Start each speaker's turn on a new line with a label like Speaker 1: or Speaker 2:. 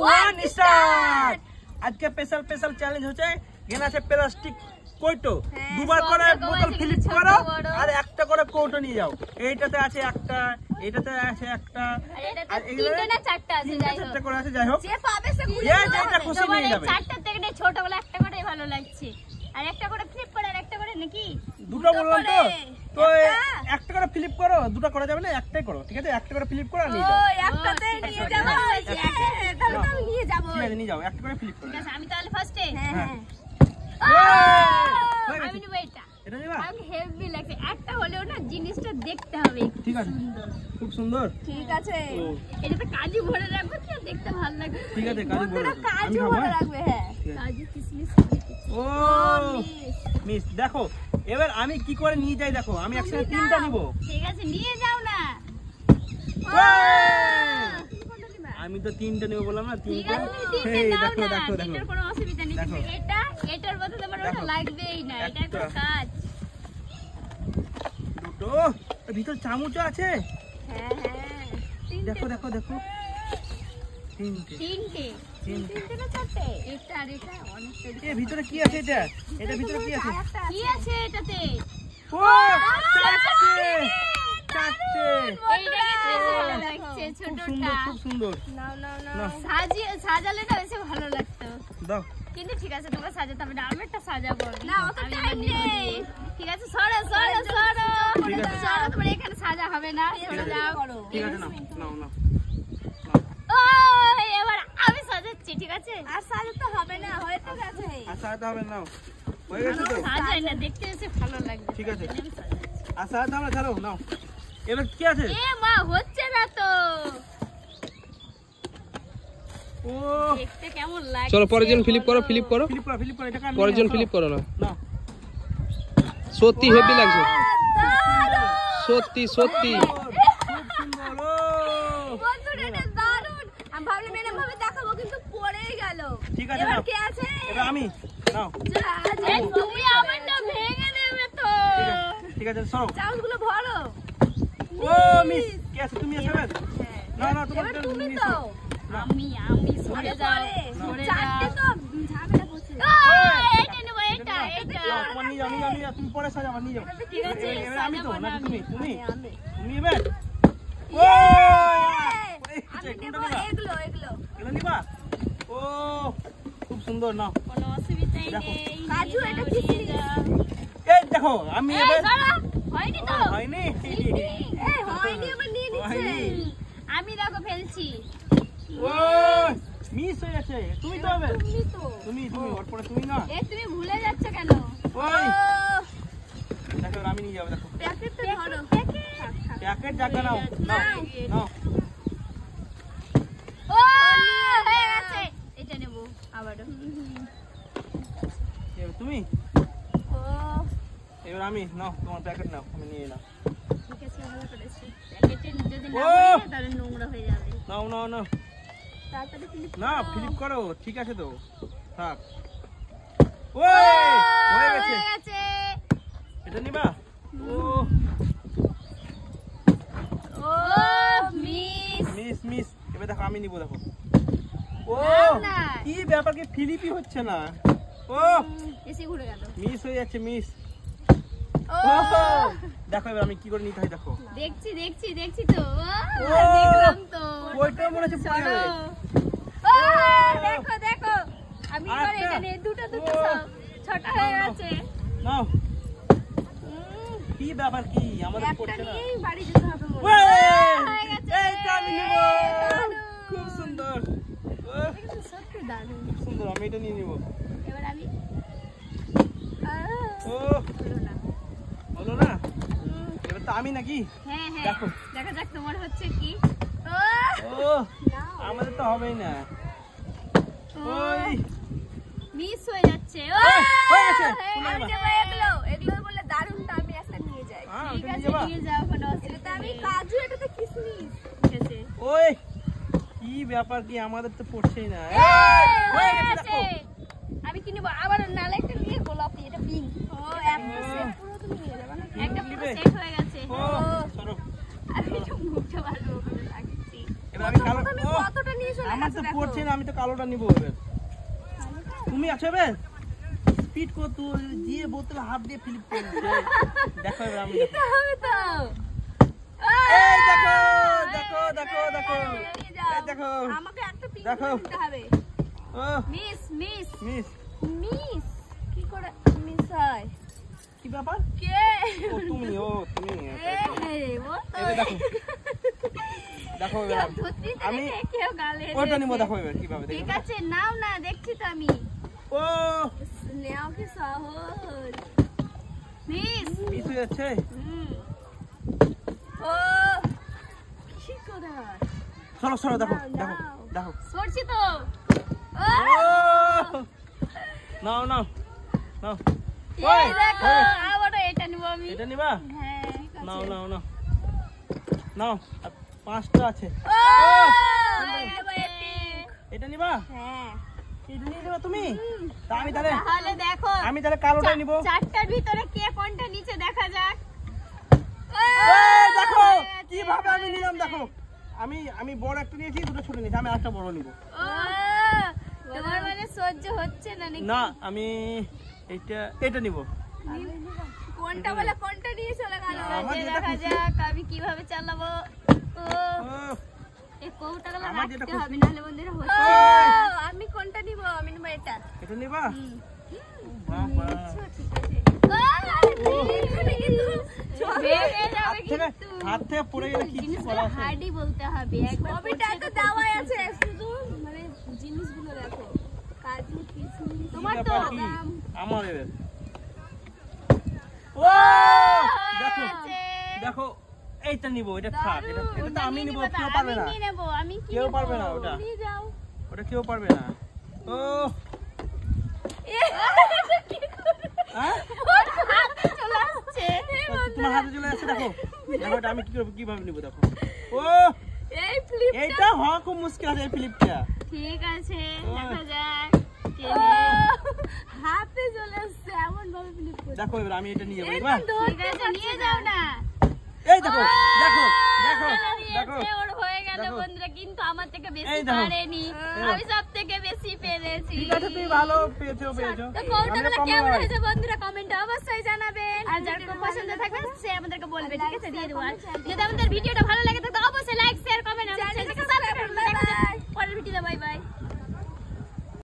Speaker 1: 1 start. আজকে special challenge হচ্ছে এখানে আছে প্লাস্টিক কৌটো, দুবার করে বোতল ফিলিপ করো আর একটা করে কৌটো নিয়ে যাও। এইটাতে আছে একটা, এটাতে আছে একটা, আর
Speaker 2: তিনটে না চারটা আছে, যাই হোক
Speaker 1: চারটা করে আছে, যাই হোক
Speaker 2: যে পাবে সে খুলে
Speaker 1: যেটা খুশি নিয়ে যাবে।
Speaker 2: চারটা থেকে ছোট বলে একটা করে ভালো লাগছে, আর একটা করে ফ্লিপ করে আর একটা করে নাকি
Speaker 1: দুটো বললাম তো, তো একটা করে ফ্লিপ করো, দুটো করা যাবে না, একটাই করো, ঠিক আছে? একটা করে ফ্লিপ করো আর নিয়ে যাও।
Speaker 2: একটাতে নিয়ে যাব, তাহলে আমি নিয়ে যাব।
Speaker 1: ঠিক আছে, নিয়ে যাও, একটা করে ফ্লিপ করো।
Speaker 2: ঠিক আছে, আমি তাহলে ফার্স্টে। হ্যাঁ আমি নেব এটা।
Speaker 1: এটা নিবা?
Speaker 2: আমি হেভি লাগছে, একটা হলেও না জিনিসটা দেখতে হবে।
Speaker 1: ঠিক আছে, খুব সুন্দর।
Speaker 2: ঠিক আছে, এটা তো কাজু ভরে রাখবো, কি দেখতে ভালো লাগবে।
Speaker 1: ঠিক আছে, কাজু ভরে রাখো।
Speaker 2: কাজু ভরে রাখবে, হ্যাঁ কাজু কিশমিশ।
Speaker 1: ও মিস, দেখো এবার আমি কি করে নিয়ে যাই, দেখো আমি একসাথে তিনটা নিব।
Speaker 2: ঠিক আছে, নিয়ে যাও না।
Speaker 1: আমি তো তিনটা নিব বললাম না,
Speaker 2: ঠিক
Speaker 1: তিনটা।
Speaker 2: আছে, তিনটে
Speaker 1: এই
Speaker 2: নাও
Speaker 1: দেখো
Speaker 2: না,
Speaker 1: দেখো দেখো,
Speaker 2: তিনটার কোনো অসুবিধা নেই।
Speaker 1: দেখো।
Speaker 2: এটা এটার বদলে তোমার ওটা লাগবেই না, এটা একটা কাজ।
Speaker 1: দুটো, এর ভিতর চামচও আছে।
Speaker 2: হ্যাঁ হ্যাঁ,
Speaker 1: দেখো দেখো দেখো, তিনটে
Speaker 2: তিনটে তিনটে না চারটে? এটা আর এটা অনেকটা।
Speaker 1: এর ভিতরে কি আছে? এটা এটা ভিতরে কি আছে?
Speaker 2: কি আছে এটাতে?
Speaker 1: ও চারটে, চারটে।
Speaker 2: এইটাকে বেশি ভালো লাগছে,
Speaker 1: খুব
Speaker 2: ছোটটা।
Speaker 1: সুন্দর, খুব সুন্দর।
Speaker 2: নাও নাও
Speaker 1: নাও।
Speaker 2: নাও, সাজালে না বেশি ভালো লাগতো।
Speaker 1: দাও।
Speaker 2: কিন্তু ঠিক আছে, তোমরা সাজাতে হবে না, আমি একটা সাজাবো। না অত টাইম নেই। ঠিক আছে, সরো সরো সরো,
Speaker 1: ঠিক আছে।
Speaker 2: সরো, তোমার এখানে সাজা হবে না, চলে যাও।
Speaker 1: ঠিক আছে, নাও নাও নাও।
Speaker 2: ও এবার আমি সাজাচ্ছি, ঠিক আছে? আর সাজাতে হবে না, হয়ে তো গেছে।
Speaker 1: আর সাজাতে হবে, নাও হয়ে গেছে তো।
Speaker 2: সাজাই না, দেখতে এসে ভালো লাগবে।
Speaker 1: ঠিক আছে, আর সাজাতে হবে, ছাড়ো, নাও। এবার কি আছে?
Speaker 2: এ মা, হচ্ছে না তো।
Speaker 1: ও
Speaker 2: দেখতে কেমন লাগে?
Speaker 3: চলো পরের জন ফিলিপ করো, ফিলিপ করো,
Speaker 1: ফিলিপ করো, এটা কার?
Speaker 3: পরের জন ফিলিপ করো না।
Speaker 1: নাও।
Speaker 3: সত্যি হেভি লাগছে, সত্যি সত্যি।
Speaker 1: খুব সুন্দর। ও
Speaker 2: বন্ধুরা, এটা দারুণ। আমি ভাবলাম এরকম ভাবে দেখাবো, কিন্তু পড়েই গেল।
Speaker 1: ঠিক আছে,
Speaker 2: এবার
Speaker 1: নাও।
Speaker 2: কে আছে?
Speaker 1: এবার আমি, নাও।
Speaker 2: এই তুমি আমারটা ভেঙে দেবে তো।
Speaker 1: ঠিক আছে, সরো।
Speaker 2: চামচগুলো ভরো।
Speaker 1: ও মিস, কি আছে? তুমি আসবে? না না, তোমার
Speaker 2: এবার তুমি
Speaker 1: মিস।
Speaker 2: তো। আমি সরে যাও, সরে যাও। চারটে তো ঝামেলা করছে। এইটা নেব, এটা এটা।
Speaker 1: তোমার নিয়ে যাও, নিয়ে যাও, তুমি পরে সাজাবা, নিয়ে যাও।
Speaker 2: ঠিক আছে,
Speaker 1: এবার আমি তো, না তুমি তুমি
Speaker 2: আমি
Speaker 1: তুমি এবার। ও
Speaker 2: নেব এগুলো এগুলো।
Speaker 1: এগুলো নিবা? ও খুব সুন্দর, নাও।
Speaker 2: কোনো অসুবিধাই
Speaker 1: দেখো।
Speaker 2: নেই। কাজু, এটা কিশমিশ।
Speaker 1: এই দেখো, আমি এবার
Speaker 2: হয়নি তো?
Speaker 1: হয়নি।
Speaker 2: এই হয়নি, আবার নিয়ে নিচ্ছে।
Speaker 1: হয়নি।
Speaker 2: আমি দেখো ফেলছি।
Speaker 1: ও মিস হয়ে গেছে। তুমি তো হবে, তুমি ওর পরে তুমি না।
Speaker 2: এ তুমি ভুলে যাচ্ছ কেন?
Speaker 1: ওই দেখো, আমি নিয়ে যাবো, দেখো।
Speaker 2: প্যাকেট তো ধরো।
Speaker 1: প্যাকেট জায়গা নাও, নাও নাও।
Speaker 2: ও হয়ে গেছে, এটা নেব আবারও।
Speaker 1: এবার তুমি,
Speaker 2: ও
Speaker 1: এবার আমি, নাও তোমার প্যাকেট নাও, আমি নিয়ে নাও।
Speaker 2: ঠিক আছে, ভালো করেছি। প্যাকেটে যদি না
Speaker 1: ও!
Speaker 2: হয় তাহলে নোংরা হয়ে যাবে।
Speaker 1: নাও নাও নাও,
Speaker 2: তাড়াতাড়ি ফিলিপ
Speaker 1: না ফিলিপ করো, ঠিক আছে তো, থাক। ও হয়ে গেছে,
Speaker 2: হয়ে গেছে।
Speaker 1: এটা নিবা? ও
Speaker 2: ও মিস।
Speaker 1: মিস মিস, এবার দেখো আমি নিব, দেখো। ও
Speaker 2: না।
Speaker 1: কি ব্যাপার, কি ফিলিপই হচ্ছে না। ও
Speaker 2: এসে ঘুরে গেল।
Speaker 1: মিস হয়ে যাচ্ছে, মিস।
Speaker 2: ও
Speaker 1: ও দেখো এবার আমি কি করে নিতে হয়, দেখো।
Speaker 2: দেখছি দেখছি দেখছি তো।
Speaker 1: ও,
Speaker 2: দেখলাম তো।
Speaker 1: ওইটাও মনে হচ্ছে পড়ে যাবে।
Speaker 2: ও দেখো দেখো, আমি এবার
Speaker 1: আরেকটা।
Speaker 2: এটা নিয়ে দুটো
Speaker 1: ও।
Speaker 2: সব ছোট হয়ে গেছে।
Speaker 1: নাও, কি ব্যাপার, কি আমাদের
Speaker 2: একটা
Speaker 1: পড়ছে না।
Speaker 2: নিয়েই বাড়ি যেতে হবে মনে
Speaker 1: ওয়ে!
Speaker 2: হয়। হয়ে গেছে।
Speaker 1: এই তো আমি নিব।
Speaker 2: দারুণ।
Speaker 1: খুব সুন্দর। ও,
Speaker 2: কিন্তু সত্যি দারুণ।
Speaker 1: খুব সুন্দর, আমি এটা নিয়ে নিব।
Speaker 2: এবার আমি
Speaker 1: ও
Speaker 2: হলো না।
Speaker 1: হলো না, এবার তো আমি নাকি?
Speaker 2: হ্যাঁ হ্যাঁ,
Speaker 1: দেখো।
Speaker 2: দেখা যাক তোমার হচ্ছে কি। ও
Speaker 1: ও আমাদের তো হবেই না। ওই
Speaker 2: মিস হয়ে যাচ্ছে। ও
Speaker 1: হয়ে গেছে।
Speaker 2: আমি নেব এগুলো, এগুলো বলে দারুণটা আমি একটা নিয়ে যাই।
Speaker 1: হ্যাঁ,
Speaker 2: ঠিক
Speaker 1: ওটা
Speaker 2: আছে,
Speaker 1: নিয়ে যাবা।
Speaker 2: নিয়ে যাও, কোনো অসুবিধা নেই। আমি কাজু, এটাতে কিশমিশ। ঠিক আছে।
Speaker 1: ওই কি ব্যাপার, কি আমাদের তো পড়ছেই না। হয়ে গেছে, দেখো।
Speaker 2: আমি কি নেব আবার? নালে একটা নিয়ে গোলাপি, এটা পিঙ্ক। ও একটা সেট পুরো তুমি নিয়ে যাবে না? একটা পুরো সেট হয়ে গেছে।
Speaker 1: ও সরো।
Speaker 2: আমি একটু মুখটা ভালো করে রাখছি।
Speaker 1: এবার আমি কালো
Speaker 2: তুমি
Speaker 1: ও,
Speaker 2: কতটা নিয়ে চলে
Speaker 1: আমার
Speaker 2: গেছো
Speaker 1: তো
Speaker 2: দেখো।
Speaker 1: পড়ছে না, আমি তো কালোটা নিবো এবার। তুমি আছো এবার স্পিড কর তো, দিয়ে বোতল হাফ দিয়ে ফিলিপ করছে। দেখো এবার আমি দেখো।
Speaker 2: দিতে হবে তো।
Speaker 1: এই দেখো দেখো দেখো দেখো
Speaker 2: বেরিয়ে যাও।
Speaker 1: এই দেখো
Speaker 2: আমাকে একটা পিঙ্ক
Speaker 1: দেখো।
Speaker 2: দিতে হবে।
Speaker 1: ও
Speaker 2: মিস মিস
Speaker 1: মিস
Speaker 2: মিস কি করে মিস হয়?
Speaker 1: কি ব্যাপার?
Speaker 2: কে?
Speaker 1: ও তুমি
Speaker 2: এই ও তো
Speaker 1: এবার দেখো দেখো এবার আমি
Speaker 2: কেউ গালে
Speaker 1: ওটা নিবো। দেখো এবার কিভাবে
Speaker 2: ঠিক
Speaker 1: দেখো।
Speaker 2: আছে নাও না, দেখছি তো আমি।
Speaker 1: ও
Speaker 2: নেও কি সহজ। মিস
Speaker 1: মিস হয়ে যাচ্ছে।
Speaker 2: ও কি করে হয়?
Speaker 1: চলো চলো দেখো
Speaker 2: নাও,
Speaker 1: দেখো
Speaker 2: নাও।
Speaker 1: দেখো।
Speaker 2: সরছি তো। ও
Speaker 1: ও নাও নাও নাও।
Speaker 2: এই দেখো
Speaker 1: ওই,
Speaker 2: আবারও এটা নিব আমি।
Speaker 1: এটা নিবা?
Speaker 2: হ্যাঁ
Speaker 1: নাও নাও নাও নাও। আর 5টা আছে।
Speaker 2: ও
Speaker 1: এই
Speaker 2: নেব এই পিঙ্ক।
Speaker 1: এটা নিবা?
Speaker 2: হ্যাঁ
Speaker 1: এটা নিয়ে নিবা তুমি? তা আমি তাহলে
Speaker 2: তাহলে দেখো
Speaker 1: কালোটা নিব।
Speaker 2: চারটার ভিতরে কে কোনটা নিচে দেখা যাক।
Speaker 1: এই দেখো কিভাবে আমি নিলাম দেখো। আমি বড় একটা নিয়েছি, দুটো ছোট নিয়েছি। আমি একটা বড় নিব।
Speaker 2: ও তোমার মানে সহ্য হচ্ছে না নাকি?
Speaker 1: না আমি এটা নিব।
Speaker 2: কোনটা বলে কোনটা নিয়ে চলে গেল?
Speaker 1: আমার যেটা
Speaker 2: দেখা
Speaker 1: খুশি।
Speaker 2: যাক আমি কিভাবে চালাবো। ও
Speaker 1: ও
Speaker 2: এই কৌটাগুলো
Speaker 1: আমার যেটা
Speaker 2: রাখতে
Speaker 1: খুশি।
Speaker 2: হবে, নাহলে বন্ধুরা হচ্ছে
Speaker 1: ও,
Speaker 2: না। আমি কোনটা নিব? আমি নিব এটা।
Speaker 1: এটা নিবা? বাবা
Speaker 2: ঠিক আছে। এখানে কিন্তু ভেঙে যাবে কিন্তু।
Speaker 1: হাত থেকে পড়ে গেলে কিছু
Speaker 2: জিনিসগুলো
Speaker 1: করার আছে?
Speaker 2: হার্ডই বলতে হবে। একবার ছবিটা তো দেওয়াই আছে, শুধু মানে জিনিসগুলো দেখো। কাজু কিশমিশ
Speaker 1: কি
Speaker 2: তোমার তো
Speaker 1: ব্যাপার কি?
Speaker 2: দাম।
Speaker 1: আমার এবার ও দেখো দেখো এইটা নিব। এটা থাক। এটা তো আমি নিব, কেউ পারবে না।
Speaker 2: আমি নেব, আমি কি
Speaker 1: কেউ
Speaker 2: নেব?
Speaker 1: পারবে না ওটা।
Speaker 2: নিয়ে যাও।
Speaker 1: ওটা কেউ পারবে না। ও হ্যাঁ
Speaker 2: ওর হাতে চলে আসছে। এই
Speaker 1: তোমার হাতে চলে আসছে। দেখো দেখো এটা আমি কি করব, কিভাবে নিব দেখো। ও
Speaker 2: এই ফ্লিপ
Speaker 1: এইটা হওয়া খুব মুশকিল আছে, এই ফ্লিপটা।
Speaker 2: ঠিক আছে, দেখা যাক কে হাতে চলে আসছে, এমন ভাবে ফ্লিপ করে।
Speaker 1: দেখো এবার আমি এটা নিয়ে যাবো এবার।
Speaker 2: ঠিক আছে, নিয়ে যাও না।
Speaker 1: এই দেখো দেখো দেখো দেখো
Speaker 2: নিয়েছে, ওর হয়ে গেল
Speaker 1: দেখো।
Speaker 2: বন্ধুরা, কিন্তু আমার থেকে বেশি
Speaker 1: এই দেখো।
Speaker 2: পারেনি। আমি সব থেকে বেশি পেরেছি।
Speaker 1: ঠিক আছে, তুমি ভালো পেয়েছো।
Speaker 2: তো কৌটাগুলো কেমন হয়েছে বন্ধুরা কমেন্টে অবশ্যই জানাবেন। আর যার খুব পছন্দ থাকবে সে আমাদেরকে বলবে, ঠিক আছে, দিয়ে দেবো। আর যদি আমাদের ভিডিওটা ভালো লাগে তো অবশ্যই লাইক শেয়ার কমেন্ট